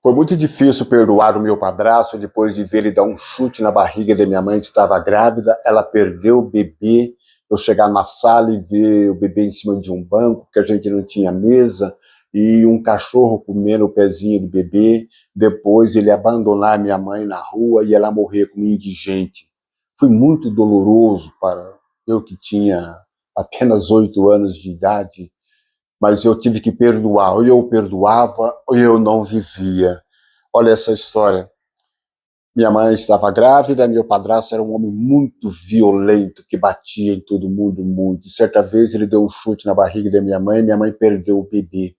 Foi muito difícil perdoar o meu padrasto depois de ver ele dar um chute na barriga da minha mãe que estava grávida. Ela perdeu o bebê. Eu chegar na sala e ver o bebê em cima de um banco, porque a gente não tinha mesa, e um cachorro comendo o pezinho do bebê. Depois ele abandonar minha mãe na rua e ela morrer como indigente. Foi muito doloroso para eu que tinha apenas 8 anos de idade, mas eu tive que perdoar. Ou eu perdoava ou eu não vivia. Olha essa história. Minha mãe estava grávida, meu padrasto era um homem muito violento, que batia em todo mundo muito. Certa vez ele deu um chute na barriga da minha mãe perdeu o bebê.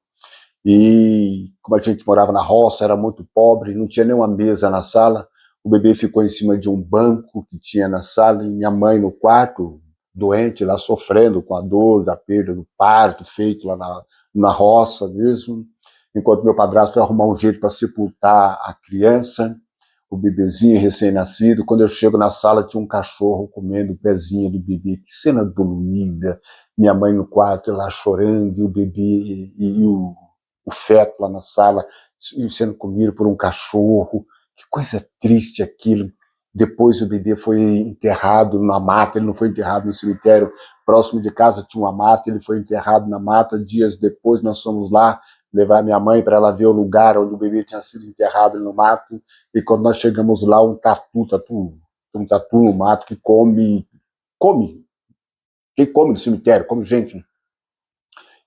E como a gente morava na roça, era muito pobre, não tinha nenhuma mesa na sala, o bebê ficou em cima de um banco que tinha na sala, e minha mãe no quarto, doente, lá sofrendo com a dor da perda do parto, feito lá na roça mesmo, enquanto meu padrasto foi arrumar um jeito para sepultar a criança, o bebezinho recém-nascido. Quando eu chego na sala, tinha um cachorro comendo o pezinho do bebê. Que cena dolorida. Minha mãe no quarto, lá chorando, e o bebê e o feto lá na sala, sendo comido por um cachorro. Que coisa triste aquilo. Depois o bebê foi enterrado na mata, ele não foi enterrado no cemitério. Próximo de casa tinha uma mata, ele foi enterrado na mata. Dias depois nós fomos lá levar minha mãe para ela ver o lugar onde o bebê tinha sido enterrado no mato. E quando nós chegamos lá, um tatu no mato que come, quem come no cemitério, come gente.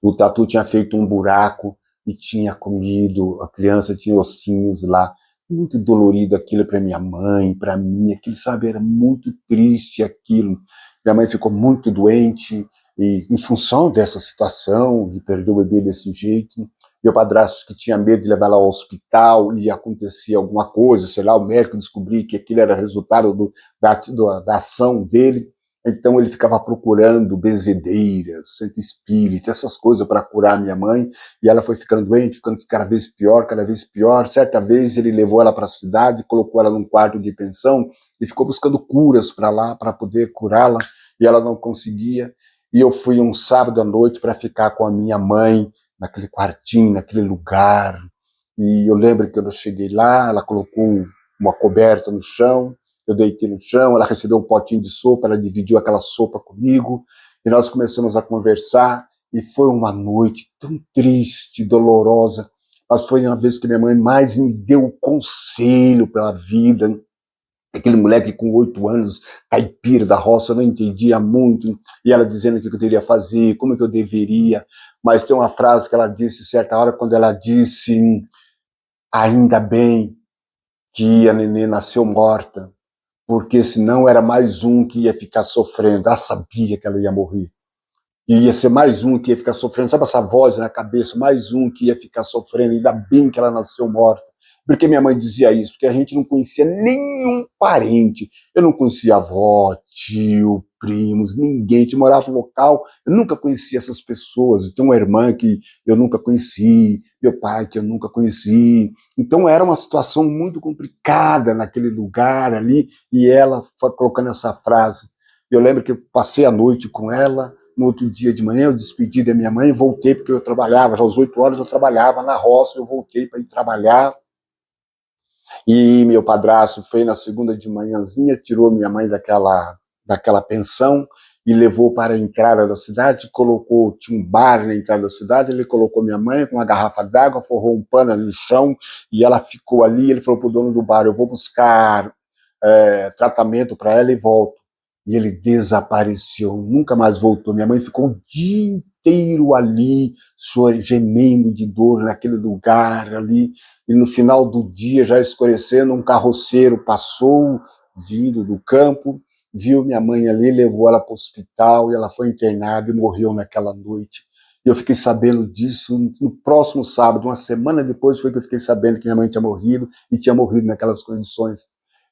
O tatu tinha feito um buraco e tinha comido, a criança tinha ossinhos lá. Muito dolorido aquilo para minha mãe, para mim, aquilo, sabe, era muito triste aquilo. Minha mãe ficou muito doente e em função dessa situação, de perder o bebê desse jeito, meu padrasto que tinha medo de levar ela ao hospital e acontecia alguma coisa, sei lá, o médico descobria que aquilo era resultado da ação dele, então ele ficava procurando benzedeiras, centro espírita, essas coisas para curar minha mãe, e ela foi ficando doente, ficando cada vez pior, cada vez pior. Certa vez ele levou ela para a cidade, colocou ela num quarto de pensão e ficou buscando curas para lá, para poder curá-la, e ela não conseguia. E eu fui um sábado à noite para ficar com a minha mãe, naquele quartinho, naquele lugar. E eu lembro que quando eu cheguei lá, ela colocou uma coberta no chão, eu deitei no chão, ela recebeu um potinho de sopa, ela dividiu aquela sopa comigo, e nós começamos a conversar, e foi uma noite tão triste, dolorosa, mas foi uma vez que minha mãe mais me deu conselho pela vida. Aquele moleque com 8 anos, caipira da roça, eu não entendia muito, e ela dizendo o que eu deveria fazer, como que eu deveria, mas tem uma frase que ela disse certa hora, quando ela disse: ainda bem que a nenê nasceu morta, porque senão era mais um que ia ficar sofrendo. Ela sabia que ela ia morrer, e ia ser mais um que ia ficar sofrendo, sabe essa voz na cabeça, mais um que ia ficar sofrendo, ainda bem que ela nasceu morta. Por que minha mãe dizia isso? Porque a gente não conhecia nenhum parente. Eu não conhecia avó, tio, primos, ninguém. A gente morava no local, eu nunca conhecia essas pessoas. Eu tenho uma irmã que eu nunca conheci, meu pai que eu nunca conheci. Então era uma situação muito complicada naquele lugar ali, e ela foi colocando essa frase. Eu lembro que eu passei a noite com ela, no outro dia de manhã eu despedi da minha mãe, voltei porque eu trabalhava, já às 8 horas eu trabalhava na roça, eu voltei para ir trabalhar. E meu padrasto foi na segunda de manhãzinha, tirou minha mãe daquela pensão e levou para a entrada da cidade, tinha um bar na entrada da cidade, ele colocou minha mãe com uma garrafa d'água, forrou um pano no chão e ela ficou ali. Ele falou para o dono do bar: eu vou buscar tratamento para ela e volto. E ele desapareceu, nunca mais voltou. Minha mãe ficou o dia inteiro ali, gemendo de dor naquele lugar ali, e no final do dia, já escurecendo, um carroceiro passou, vindo do campo, viu minha mãe ali, levou ela para o hospital, e ela foi internada e morreu naquela noite. E eu fiquei sabendo disso no próximo sábado, uma semana depois foi que eu fiquei sabendo que minha mãe tinha morrido, e tinha morrido naquelas condições.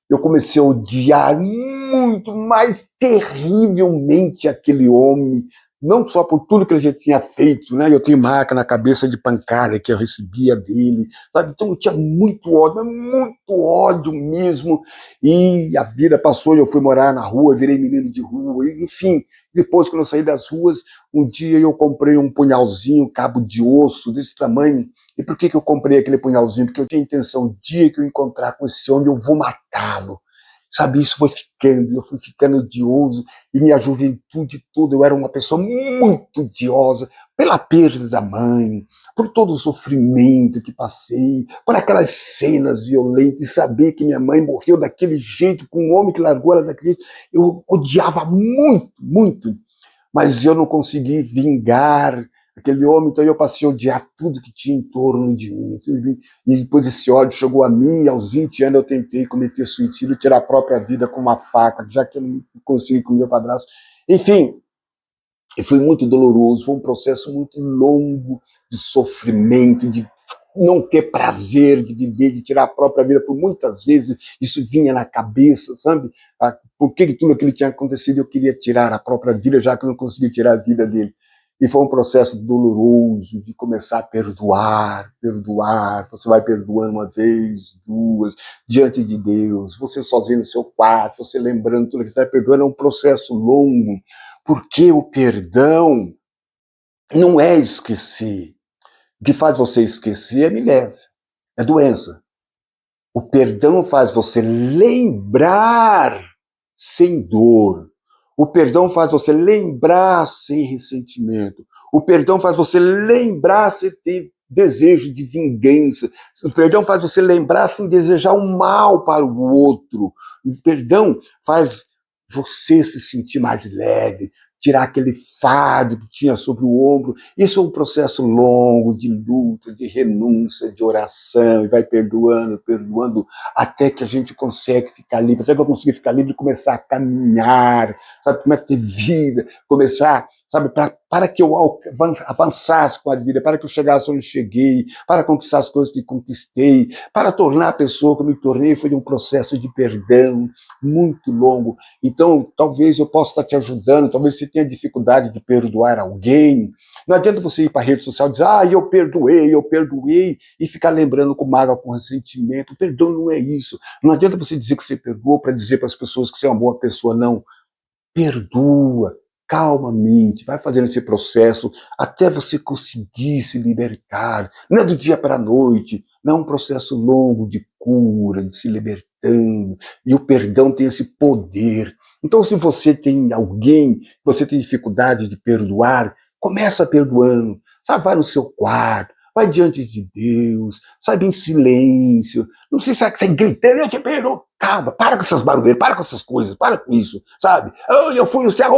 Eu comecei a odiar muito mais terrivelmente aquele homem, não só por tudo que ele já tinha feito, né? Eu tenho marca na cabeça de pancada que eu recebia dele, sabe? Então eu tinha muito ódio, mas muito ódio mesmo. E a vida passou e eu fui morar na rua, virei menino de rua, enfim. Depois, quando eu saí das ruas, um dia eu comprei um punhalzinho, cabo de osso desse tamanho. E por que eu comprei aquele punhalzinho? Porque eu tinha a intenção, o dia que eu encontrar com esse homem, eu vou matá-lo. Sabe, isso foi ficando, eu fui ficando odioso, e minha juventude toda, eu era uma pessoa muito odiosa, pela perda da mãe, por todo o sofrimento que passei, por aquelas cenas violentas, e saber que minha mãe morreu daquele jeito, com um homem que largou ela daquele jeito, eu odiava muito, muito, mas eu não consegui vingar aquele homem, então eu passei a odiar tudo que tinha em torno de mim. E depois esse ódio chegou a mim, e aos 20 anos eu tentei cometer suicídio, tirar a própria vida com uma faca, já que eu não consegui com o meu padrasto. Enfim, e foi muito doloroso, foi um processo muito longo de sofrimento, de não ter prazer de viver, de tirar a própria vida. Por muitas vezes isso vinha na cabeça, sabe? Por que tudo aquilo tinha acontecido, eu queria tirar a própria vida, já que eu não conseguia tirar a vida dele. E foi um processo doloroso de começar a perdoar, perdoar. Você vai perdoando uma vez, duas, diante de Deus, você sozinho no seu quarto, você lembrando tudo que você vai perdoando. É um processo longo, porque o perdão não é esquecer. O que faz você esquecer é amnésia, é doença. O perdão faz você lembrar sem dor. O perdão faz você lembrar sem ressentimento. O perdão faz você lembrar sem ter desejo de vingança. O perdão faz você lembrar sem desejar o mal para o outro. O perdão faz você se sentir mais leve, tirar aquele fardo que tinha sobre o ombro. Isso é um processo longo de luta, de renúncia, de oração, e vai perdoando, perdoando, até que a gente consegue ficar livre. Até que eu consegui ficar livre e começar a caminhar, sabe? Começar a ter vida, começar, sabe, para que eu avançasse com a vida, para que eu chegasse onde cheguei, para conquistar as coisas que conquistei, para tornar a pessoa que eu me tornei. Foi um processo de perdão muito longo. Então, talvez eu possa estar te ajudando, talvez você tenha dificuldade de perdoar alguém. Não adianta você ir para a rede social e dizer, eu perdoei, e ficar lembrando com mágoa, com ressentimento. O perdão não é isso. Não adianta você dizer que você perdoou para dizer para as pessoas que você é uma boa pessoa, não. Perdoa, calmamente, vai fazendo esse processo até você conseguir se libertar. Não é do dia para a noite, não é um processo longo de cura, de se libertando, e o perdão tem esse poder. Então, se você tem alguém, você tem dificuldade de perdoar, começa perdoando, sabe? Vai no seu quarto, vai diante de Deus, sabe, em silêncio. Não precisa sair gritando, eu te perdoo. Calma, para com essas barulheiras, para com essas coisas, para com isso, sabe? Eu fui no céu,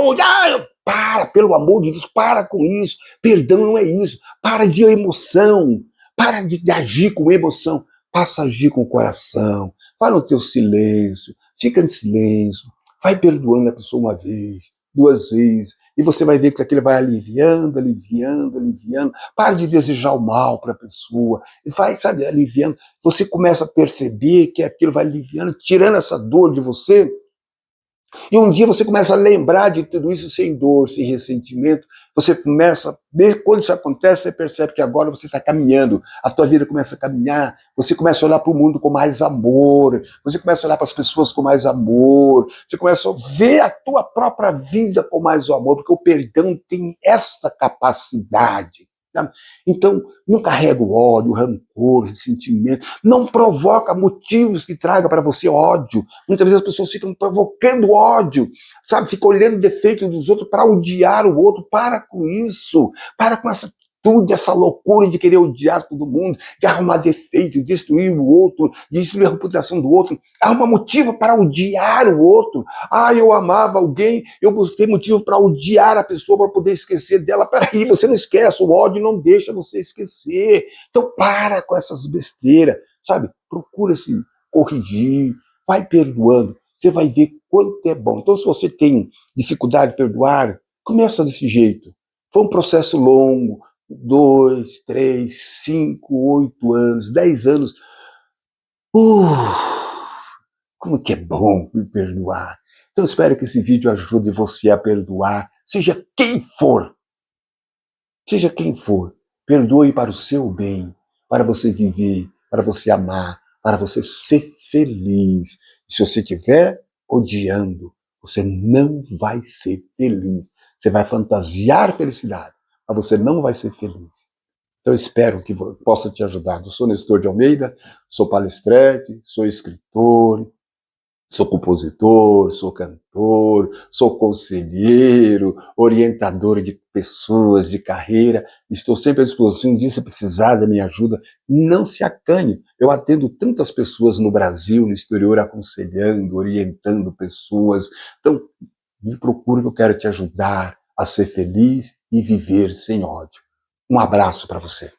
para, pelo amor de Deus, para com isso. Perdão não é isso. Para de emoção, para de agir com emoção, passa a agir com o coração. Vai no teu silêncio, fica em silêncio, vai perdoando a pessoa uma vez, duas vezes, e você vai ver que aquilo vai aliviando, aliviando, aliviando. Para de desejar o mal para a pessoa, e vai, sabe, aliviando. Você começa a perceber que aquilo vai aliviando, tirando essa dor de você. E um dia você começa a lembrar de tudo isso sem dor, sem ressentimento. Você começa, quando isso acontece, você percebe que agora você está caminhando, a tua vida começa a caminhar, você começa a olhar para o mundo com mais amor, você começa a olhar para as pessoas com mais amor, você começa a ver a tua própria vida com mais amor, porque o perdão tem essa capacidade. Então, não carrega o ódio, o rancor, o ressentimento, não provoca motivos que tragam para você ódio. Muitas vezes as pessoas ficam provocando ódio, sabe? Ficam olhando defeitos dos outros para odiar o outro. Para com isso, para com essa atitude, essa loucura de querer odiar todo mundo, de arrumar defeito, destruir o outro, destruir a reputação do outro. Arruma motivo para odiar o outro. Eu amava alguém, eu busquei motivo para odiar a pessoa, para poder esquecer dela. Peraí, você não esquece, o ódio não deixa você esquecer. Então para com essas besteiras, sabe? Procura se corrigir, vai perdoando, você vai ver quanto é bom. Então, se você tem dificuldade de perdoar, começa desse jeito. Foi um processo longo, 2, 3, 5, 8 anos, 10 anos. Como que é bom me perdoar. Então, espero que esse vídeo ajude você a perdoar, seja quem for. Seja quem for, perdoe para o seu bem, para você viver, para você amar, para você ser feliz. E se você estiver odiando, você não vai ser feliz. Você vai fantasiar felicidade, mas você não vai ser feliz. Então, eu espero que possa te ajudar. Eu sou Nestor de Almeida, sou palestrante, sou escritor, sou compositor, sou cantor, sou conselheiro, orientador de pessoas, de carreira. Estou sempre à disposição. Um dia, se precisar da minha ajuda, não se acanhe. Eu atendo tantas pessoas no Brasil, no exterior, aconselhando, orientando pessoas. Então, me procure que eu quero te ajudar a ser feliz e viver sem ódio. Um abraço para você.